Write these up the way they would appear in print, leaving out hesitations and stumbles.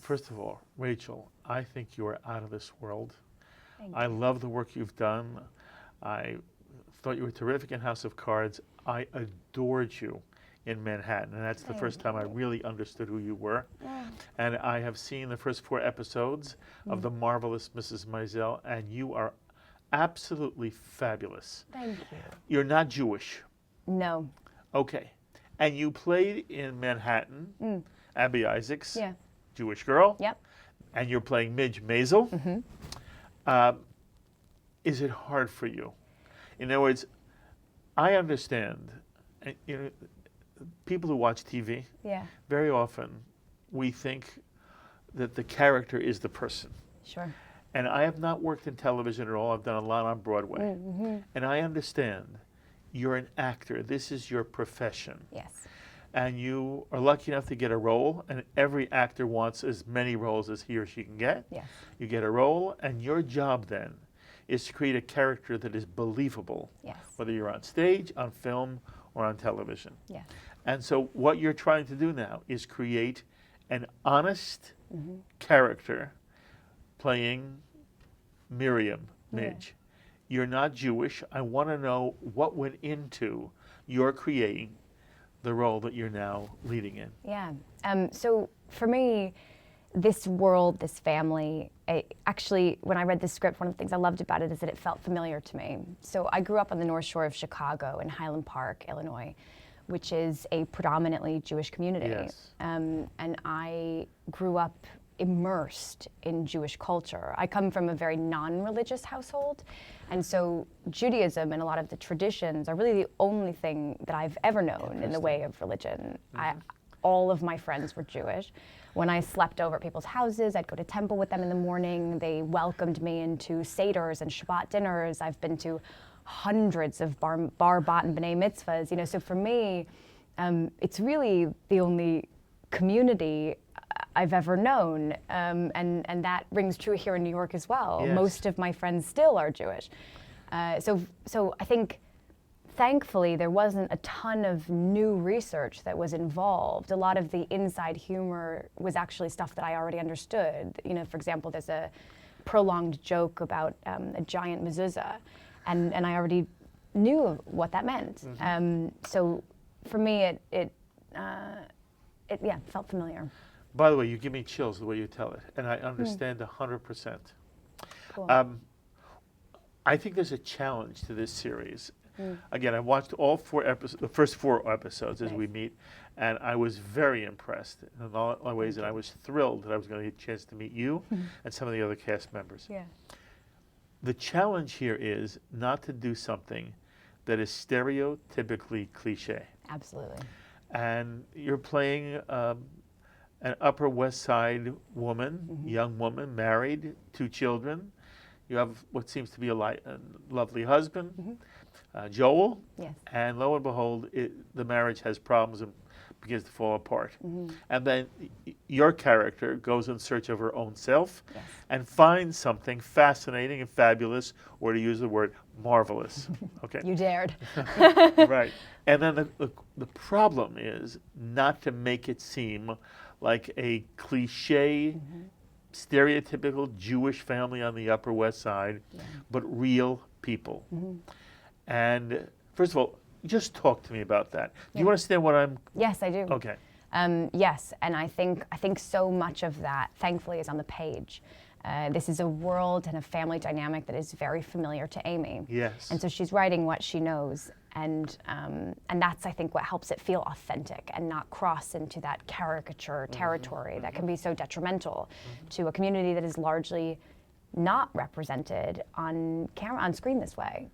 First of all, Rachel, I think you are out of this world. Thank I you. love the work you've done. I thought you were terrific in House of Cards. I adored you in Manhattan, and that's the Thank first time I you. really understood who you were. Yeah. And I have seen the first 4 episodes of The Marvelous Mrs. Maisel, and you are absolutely fabulous. Thank you. You're not Jewish. No. Okay. And you played in Manhattan, Abby Isaacs, Yeah. Jewish girl. Yep. And you're playing Midge Maisel. Is it hard for you? In other words, I understand, people who watch TV, Yeah. very often we think that the character is the person. Sure. And I have not worked in television at all. I've done a lot on Broadway. And I understand you're an actor. This is your profession. Yes. And you are lucky enough to get a role, and every actor wants as many roles as he or she can get. Yes. You get a role, and your job then is to create a character that is believable, Yes. whether you're on stage, on film, or on television. Yes. And so what you're trying to do now is create an honest character playing Miriam, Midge. You're not Jewish. I want to know what went into your creating the role that you're now leading in. Yeah. So for me, this world, this family, actually, when I read the script, one of the things I loved about it is that it felt familiar to me. So I grew up on the North Shore of Chicago in Highland Park, Illinois, which is a predominantly Jewish community. Yes. And I grew up immersed in Jewish culture. I come from a very non-religious household, and so Judaism and a lot of the traditions are really the only thing that I've ever known in the way of religion. All of my friends were Jewish. When I slept over at people's houses, I'd go to temple with them in the morning. They welcomed me into Seders and Shabbat dinners. I've been to hundreds of bar, bat, and b'nai mitzvahs. You know, so for me, it's really the only community I've ever known, and that rings true here in New York as well. Yes. Most of my friends still are Jewish. So I think, thankfully, there wasn't a ton of new research that was involved. A lot of the inside humor was actually stuff that I already understood. You know, for example, there's a prolonged joke about a giant mezuzah, and I already knew what that meant. So for me, it felt familiar. By the way, you give me chills the way you tell it, and I understand 100%. Cool. I think there's a challenge to this series. Again, I watched all 4 episodes, the first 4 episodes as we meet, and I was very impressed in all ways, and I was thrilled that I was going to get a chance to meet you and some of the other cast members. Yeah. The challenge here is not to do something that is stereotypically cliche. Absolutely. And you're playing an Upper West Side woman, young woman, married, 2 children. You have what seems to be a lovely husband, Joel. Yes. And lo and behold, the marriage has problems and begins to fall apart. And then your character goes in search of her own self and finds something fascinating and fabulous, or to use the word, marvelous. Okay. You dared. Right. And then the problem is not to make it seem like a cliche, stereotypical Jewish family on the Upper West Side, but real people. And first of all, just talk to me about that. Do you understand what I'm... Yes, I do. Okay. Yes, and I think so much of that, thankfully, is on the page. This is a world and a family dynamic that is very familiar to Amy. Yes. And so she's writing what she knows, and that's, I think, what helps it feel authentic and not cross into that caricature territory that can be so detrimental to a community that is largely not represented on camera, on screen this way.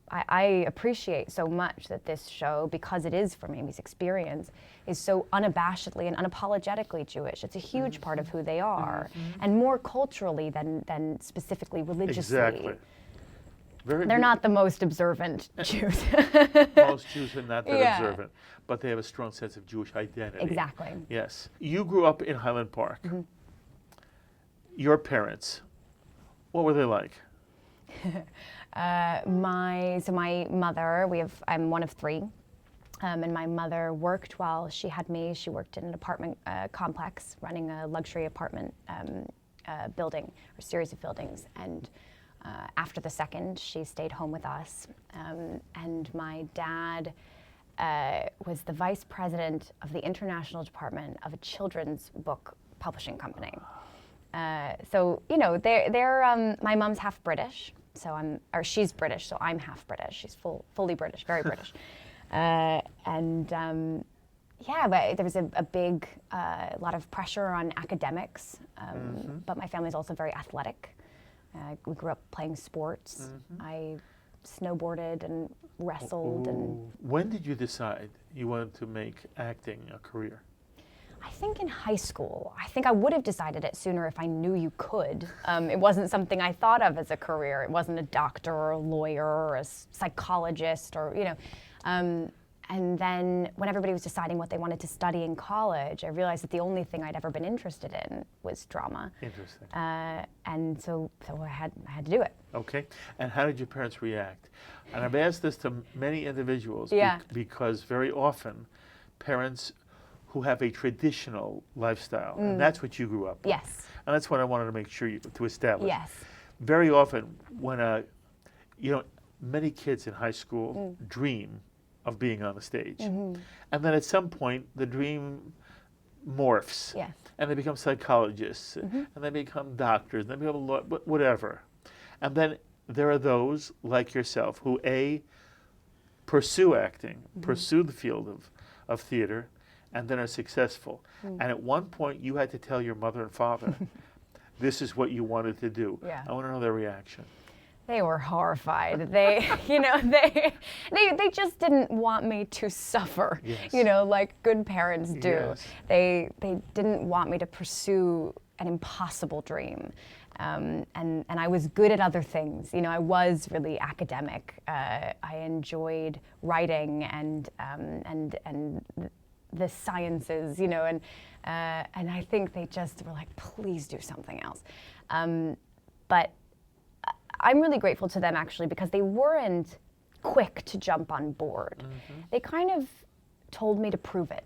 I appreciate so much that this show, because it is from Amy's experience, is so unabashedly and unapologetically Jewish. It's a huge part of who they are, and more culturally than specifically religiously. Exactly. They're not the most observant Jews. Most Jews are not that observant, but they have a strong sense of Jewish identity. Exactly. Yes. You grew up in Highland Park. Your parents, what were they like? My mother, I'm one of 3. And my mother worked while she had me. She worked in an apartment complex, running a luxury apartment building, or series of buildings. And after the second, she stayed home with us. And my dad was the vice president of the international department of a children's book publishing company. So, you know, my mom's half British, she's British, so I'm half British. She's fully British, very British. Yeah, but there was a big, lot of pressure on academics, but my family's also very athletic. We grew up playing sports. I snowboarded and wrestled. And when did you decide you wanted to make acting a career? I think in high school. I think I would have decided it sooner if I knew you could. It wasn't something I thought of as a career. It wasn't a doctor or a lawyer or a psychologist or, you know. And then when everybody was deciding what they wanted to study in college, I realized that the only thing I'd ever been interested in was drama. Interesting. And so I had to do it. Okay. And how did your parents react? And I've asked this to many individuals because very often parents who have a traditional lifestyle, and that's what you grew up with. Yes. And that's what I wanted to make sure to establish. Yes. Very often when many kids in high school dream of being on the stage. And then at some point, the dream morphs. Yes. And they become psychologists, and they become doctors, and they become whatever. And then there are those like yourself who, pursue acting, pursue the field of theater, and then are successful. And at one point, you had to tell your mother and father, this is what you wanted to do. Yeah. I want to know their reaction. They were horrified. They, they just didn't want me to suffer, like good parents do. Yes. They didn't want me to pursue an impossible dream. And I was good at other things. I was really academic. I enjoyed writing and the sciences, and I think they just were like, please do something else. But I'm really grateful to them actually because they weren't quick to jump on board. They kind of told me to prove it.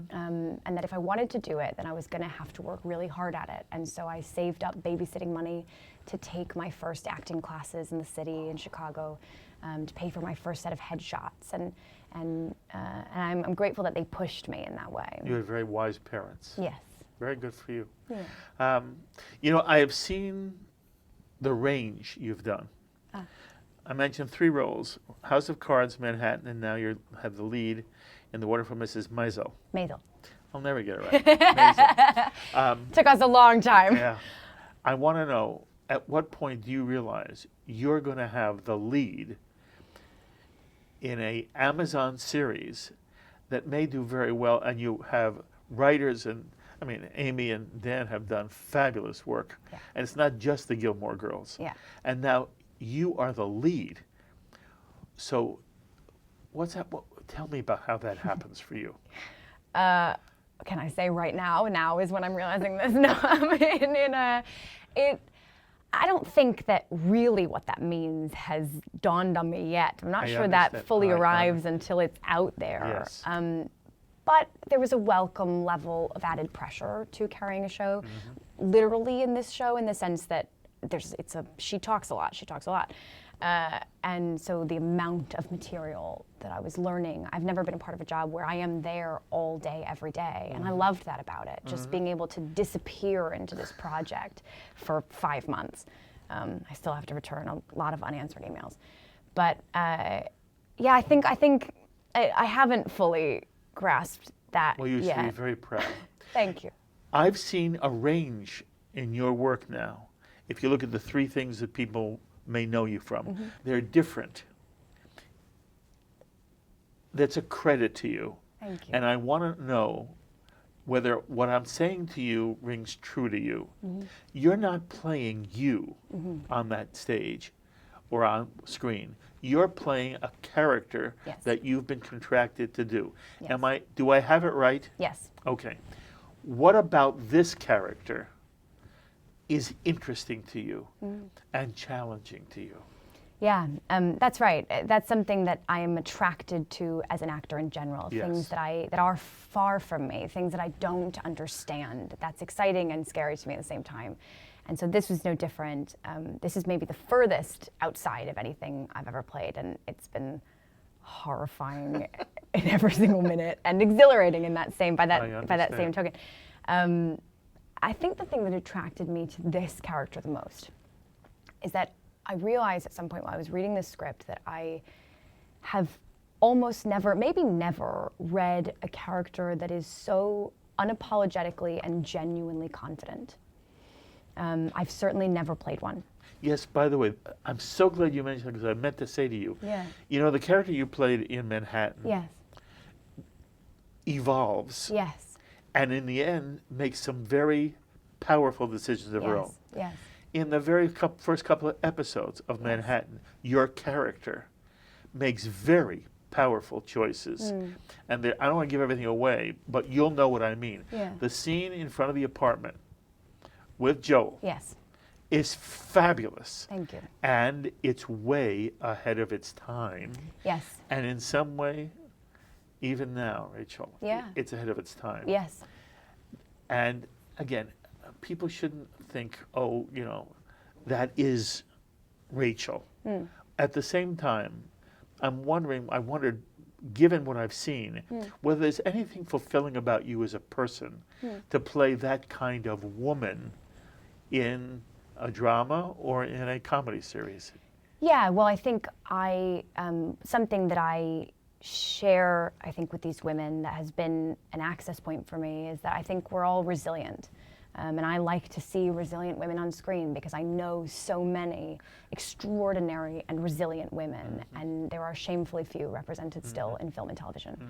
And that if I wanted to do it, then I was going to have to work really hard at it. And so I saved up babysitting money to take my first acting classes in the city in Chicago, to pay for my first set of headshots. And I'm grateful that they pushed me in that way. You had very wise parents. Yes. Very good for you. Yeah. I have seen the range you've done. I mentioned 3 roles: House of Cards, Manhattan, and now you have the lead in The Wonderful Mrs. Maisel. Maisel. I'll never get it right. Maisel. Took us a long time. Yeah. I want to know, at what point do you realize you're going to have the lead in a Amazon series that may do very well, and you have writers Amy and Dan have done fabulous work. Yeah. And it's not just the Gilmore Girls. Yeah. And now you are the lead. So what's that? Tell me about how that happens for you. Can I say right now? Now is when I'm realizing this. No, I don't think that really what that means has dawned on me yet. I'm not sure that fully arrives until it's out there. Yes. But there was a welcome level of added pressure to carrying a show, literally in this show, in the sense that she talks a lot. And so the amount of material that I was learning, I've never been a part of a job where I am there all day, every day. And I loved that about it, just being able to disappear into this project for 5 months. I still have to return a lot of unanswered emails. But I think I haven't fully grasped that Well, you should yet. be very proud. Thank you. I've seen a range in your work now. If you look at the 3 things that people may know you from, they're different. That's a credit to you. Thank you. And I want to know whether what I'm saying to you rings true to you. You're not playing you on that stage or on screen. You're playing a character that you've been contracted to do. Yes. Do I have it right? Yes. Okay. What about this character is interesting to you and challenging to you? Yeah, that's right. That's something that I am attracted to as an actor in general. Yes. Things that are far from me, things that I don't understand. That's exciting and scary to me at the same time. And so this was no different. This is maybe the furthest outside of anything I've ever played, and it's been horrifying in every single minute and exhilarating in that same by that same token. I think the thing that attracted me to this character the most is that I realized at some point while I was reading this script that I have almost never, maybe never, read a character that is so unapologetically and genuinely confident. I've certainly never played one. Yes, by the way, I'm so glad you mentioned it because I meant to say to you, Yeah. you know, the character you played in Manhattan Yes. evolves Yes. and in the end makes some very powerful decisions of her own. Yes. In the very first couple of episodes of Manhattan, your character makes very powerful choices. And I don't want to give everything away, but you'll know what I mean. Yeah. The scene in front of the apartment with Joel Yes. is fabulous. Thank you. And it's way ahead of its time. Yes. And in some way, even now, Rachel, Yeah. it's ahead of its time. Yes. And again, people shouldn't think, oh, you know, that is Rachel. At the same time, I wondered, given what I've seen, whether there's anything fulfilling about you as a person to play that kind of woman in a drama or in a comedy series. Yeah, well, I think something that I share, I think, with these women that has been an access point for me is that I think we're all resilient. And I like to see resilient women on screen because I know so many extraordinary and resilient women, and there are shamefully few represented still in film and television.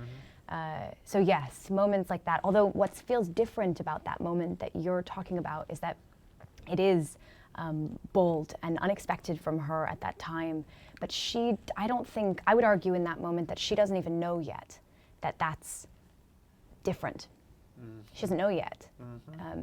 So yes, moments like that, although what feels different about that moment that you're talking about is that it is bold and unexpected from her at that time, but I would argue in that moment that she doesn't even know yet that that's different. She doesn't know yet.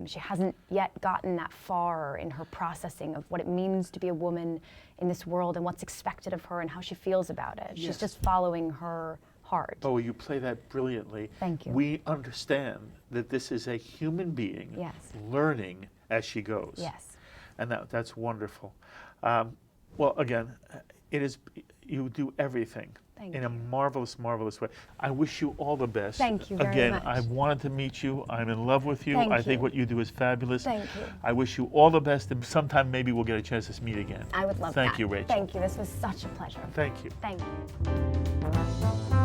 She hasn't yet gotten that far in her processing of what it means to be a woman in this world and what's expected of her and how she feels about it. Yes. She's just following her heart. Oh, you play that brilliantly. Thank you. We understand that this is a human being Yes. learning as she goes. Yes. And that's wonderful. Well, again, you do everything Thank in a you. marvelous, marvelous way. I wish you all the best. Thank you very Again, much. I wanted to meet you. I'm in love with you. Thank I think you. what you do is fabulous. Thank you. I wish you all the best, and sometime maybe we'll get a chance to meet again. I would love that. Thank you, Rachel. Thank you. This was such a pleasure. Thank you. Thank you.